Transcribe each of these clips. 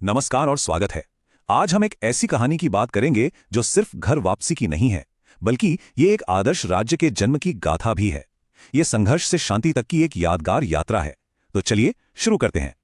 नमस्कार और स्वागत है। आज हम एक ऐसी कहानी की बात करेंगे जो सिर्फ घर वापसी की नहीं है, बल्कि ये एक आदर्श राज्य के जन्म की गाथा भी है। ये संघर्ष से शांति तक की एक यादगार यात्रा है। तो चलिए शुरू करते हैं।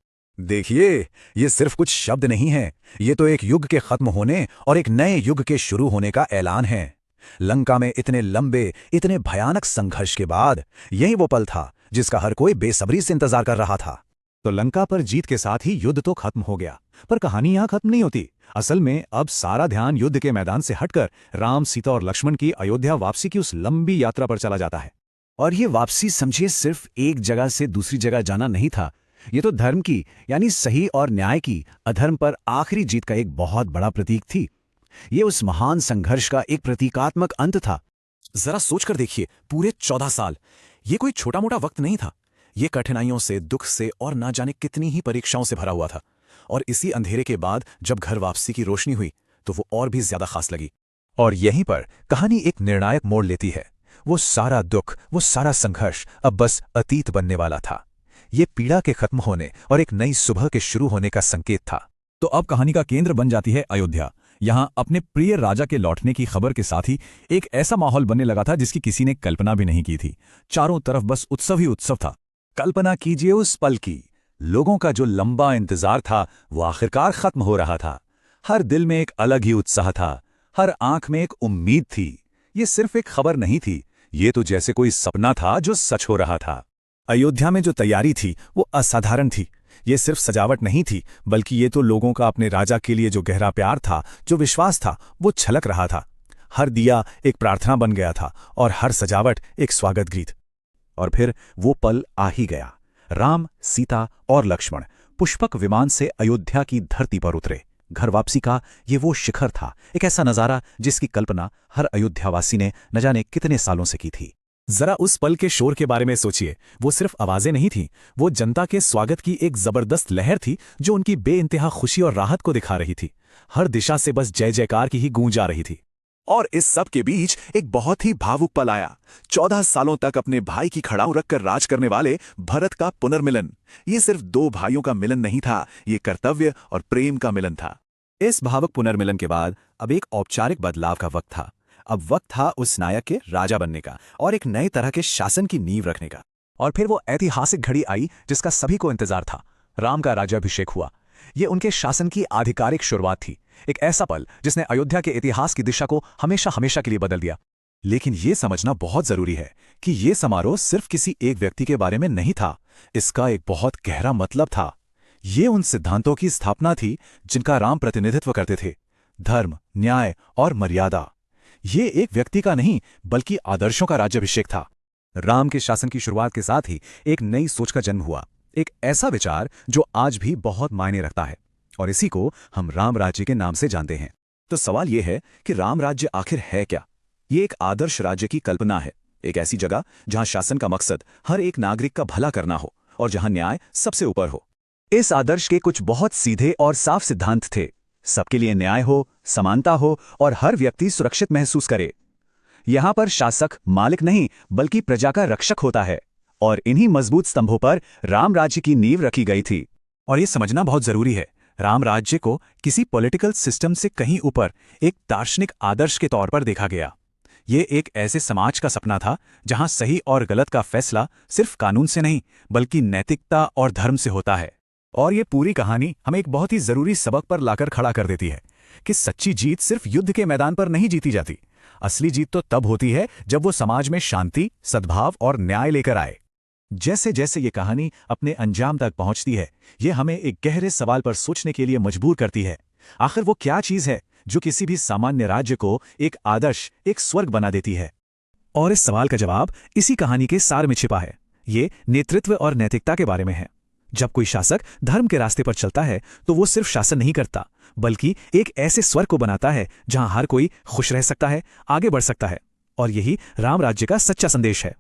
देखिए, ये सिर्फ कुछ शब्द नहीं है, ये तो एक युग के खत्म होने और एक नए युग के शुरू होने का ऐलान है। लंका में इतने लंबे, इतने भयानक संघर्ष के बाद यही वो पल था जिसका हर कोई बेसब्री से इंतजार कर रहा था। तो लंका पर जीत के साथ ही युद्ध तो खत्म हो गया, पर कहानी यहां खत्म नहीं होती। असल में अब सारा ध्यान युद्ध के मैदान से हटकर राम, सीता और लक्ष्मण की अयोध्या वापसी की उस लंबी यात्रा पर चला जाता है। और ये वापसी समझिए सिर्फ एक जगह से दूसरी जगह जाना नहीं था, ये तो धर्म की यानी सही और न्याय की अधर्म पर आखिरी जीत का एक बहुत बड़ा प्रतीक थी। ये उस महान संघर्ष का एक प्रतीकात्मक अंत था। जरा सोचकर देखिए, पूरे 14 साल, ये कोई छोटा मोटा वक्त नहीं था। ये कठिनाइयों से, दुख से और ना जाने कितनी ही परीक्षाओं से भरा हुआ था। और इसी अंधेरे के बाद जब घर वापसी की रोशनी हुई तो वो और भी ज्यादा खास लगी। और यहीं पर कहानी एक निर्णायक मोड़ लेती है। वो सारा दुख, वो सारा संघर्ष अब बस अतीत बनने वाला था। ये पीड़ा के खत्म होने और एक नई सुबह के शुरू होने का संकेत था। तो अब कहानी का केंद्र बन जाती है अयोध्या। यहाँ अपने प्रिय राजा के लौटने की खबर के साथ ही एक ऐसा माहौल बनने लगा था जिसकी किसी ने कल्पना भी नहीं की थी। चारों तरफ बस उत्सव ही उत्सव था। कल्पना कीजिए उस पल की। लोगों का जो लंबा इंतजार था वो आखिरकार खत्म हो रहा था। हर दिल में एक अलग ही उत्साह था, हर आंख में एक उम्मीद थी। ये सिर्फ एक खबर नहीं थी, ये तो जैसे कोई सपना था जो सच हो रहा था। अयोध्या में जो तैयारी थी वो असाधारण थी। ये सिर्फ सजावट नहीं थी, बल्कि ये तो लोगों का अपने राजा के लिए जो गहरा प्यार था, जो विश्वास था, वो छलक रहा था। हर दिया एक प्रार्थना बन गया था और हर सजावट एक स्वागत गीत। और फिर वो पल आ ही गया। राम, सीता और लक्ष्मण पुष्पक विमान से अयोध्या की धरती पर उतरे। घर वापसी का ये वो शिखर था, एक ऐसा नजारा जिसकी कल्पना हर अयोध्यावासी ने न जाने कितने सालों से की थी। जरा उस पल के शोर के बारे में सोचिए। वो सिर्फ आवाजें नहीं थीं, वो जनता के स्वागत की एक जबरदस्त लहर थी जो उनकी बेइंतहा खुशी और राहत को दिखा रही थी। हर दिशा से बस जय जयकार की ही गूंज आ रही थी। और इस सब के बीच एक बहुत ही भावुक पल आया। 14 सालों तक अपने भाई की खड़ाऊ रखकर राज करने वाले भरत का पुनर्मिलन। ये सिर्फ दो भाइयों का मिलन नहीं था, ये कर्तव्य और प्रेम का मिलन था। इस भावुक पुनर्मिलन के बाद अब एक औपचारिक बदलाव का वक्त था। अब वक्त था उस नायक के राजा बनने का और एक नए तरह के शासन की नींव रखने का। और फिर वो ऐतिहासिक घड़ी आई जिसका सभी को इंतजार था। राम का राज्याभिषेक हुआ। ये उनके शासन की आधिकारिक शुरुआत थी, एक ऐसा पल जिसने अयोध्या के इतिहास की दिशा को हमेशा हमेशा के लिए बदल दिया। लेकिन ये समझना बहुत जरूरी है कि ये समारोह सिर्फ किसी एक व्यक्ति के बारे में नहीं था, इसका एक बहुत गहरा मतलब था। ये उन सिद्धांतों की स्थापना थी जिनका राम प्रतिनिधित्व करते थे, धर्म, न्याय और मर्यादा। ये एक व्यक्ति का नहीं, बल्कि आदर्शों का राज्याभिषेक था। राम के शासन की शुरुआत के साथ ही एक नई सोच का जन्म हुआ, एक ऐसा विचार जो आज भी बहुत मायने रखता है, और इसी को हम राम राज्य के नाम से जानते हैं। तो सवाल यह है कि राम राज्य आखिर है क्या? ये एक आदर्श राज्य की कल्पना है, एक ऐसी जगह जहां शासन का मकसद हर एक नागरिक का भला करना हो और जहां न्याय सबसे ऊपर हो। इस आदर्श के कुछ बहुत सीधे और साफ सिद्धांत थे। सबके लिए न्याय हो, समानता हो और हर व्यक्ति सुरक्षित महसूस करे। यहां पर शासक मालिक नहीं, बल्कि प्रजा का रक्षक होता है। और इन्हीं मजबूत स्तंभों पर राम राज्य की नींव रखी गई थी। और ये समझना बहुत जरूरी है, राम राज्य को किसी पॉलिटिकल सिस्टम से कहीं ऊपर एक दार्शनिक आदर्श के तौर पर देखा गया। ये एक ऐसे समाज का सपना था जहां सही और गलत का फैसला सिर्फ कानून से नहीं, बल्कि नैतिकता और धर्म से होता है। और ये पूरी कहानी हमें एक बहुत ही जरूरी सबक पर लाकर खड़ा कर देती है कि सच्ची जीत सिर्फ युद्ध के मैदान पर नहीं जीती जाती। असली जीत तो तब होती है जब वो समाज में शांति, सद्भाव और न्याय लेकर आए। जैसे जैसे ये कहानी अपने अंजाम तक पहुंचती है, ये हमें एक गहरे सवाल पर सोचने के लिए मजबूर करती है। आखिर वो क्या चीज है जो किसी भी सामान्य राज्य को एक आदर्श, एक स्वर्ग बना देती है? और इस सवाल का जवाब इसी कहानी के सार में छिपा है। ये नेतृत्व और नैतिकता के बारे में है। जब कोई शासक धर्म के रास्ते पर चलता है तो वो सिर्फ शासन नहीं करता, बल्कि एक ऐसे स्वर्ग को बनाता है जहां हर कोई खुश रह सकता है, आगे बढ़ सकता है। और यही राम राज्य का सच्चा संदेश है।